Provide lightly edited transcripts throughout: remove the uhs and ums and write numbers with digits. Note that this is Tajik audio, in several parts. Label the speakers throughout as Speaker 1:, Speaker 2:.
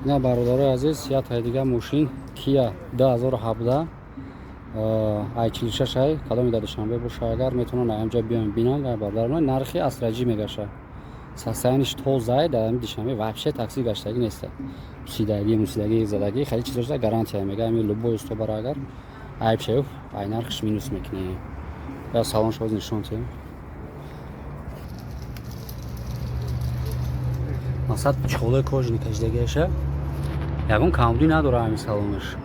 Speaker 1: نه برادر عزیز یا دیگه ماشین کیا 2017 i46 ای کدام میداد شنبه باشه اگر میتونن اینجا بیان بینن و برادران نرخی اسرجی میگشه سسانش تو زاید ام دیشنبه вообще تاکسی گشتگی نیست موسیدگی زدگی خیلی چیزا گارانتی میگه می لوبو است برای اگر عیب شه ای نرخش مینوس میکنه یا سالن شوز نشون ته مثلا چوله کожny کشدگیشه یگون کاملی نداره همین سالنش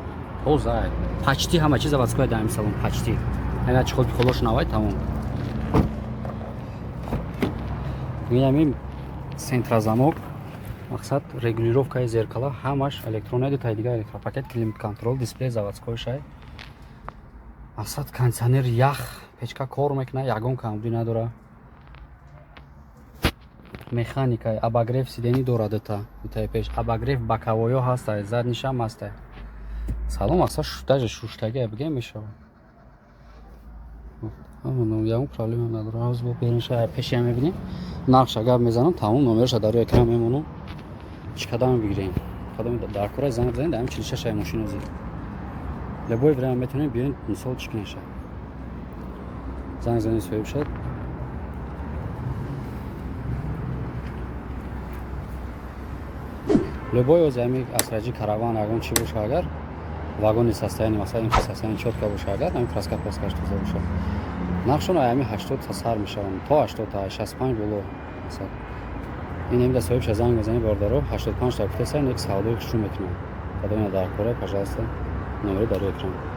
Speaker 1: تو زاید почти همه چیز заводской در همین سالن почти اگه چخول خلاص نوای تمام میگم центрозамок мақсад регулировкаи зеркала ҳамаш электронай ду тайдига электропакет климат контрол дисплей заводской шай мақсад кондитсионер ях печка кор мекунад ягон камбуди надора механикаи обогрев сидени дорад ета итаи пеш обогрев боковойо ҳаста заднишам ҳаста салон мақсад даже шуштаги бигем мешавад ягон проблема надора ҳоз бо беринша пешиам мебинем нақш агар мезанам тамом номерша дар экран мемонам چی کدام بگیریم کدام در کره زنگ بزنید داریم 46 ای ماشین رو زیر لبوی برام میتونیم بیاین مثال چیکار نشه زنگ زنید سویب شد لبوی و زمین اسرجی کاروان اگون چی باشه اگر واگن سستانی مثلا این سستانی چوتکا باشه اگر همین پراسکا پاسکاش تو باشه نقشون ایمی 80 تا سر میشن تا 80 تا 65 بولو مثلا این نمیده صاحب زنگ بزنید باردارو 85 تا 1 ساعت یک ساعت شروع میکنم. کدام در کره پجاست نمره در اکران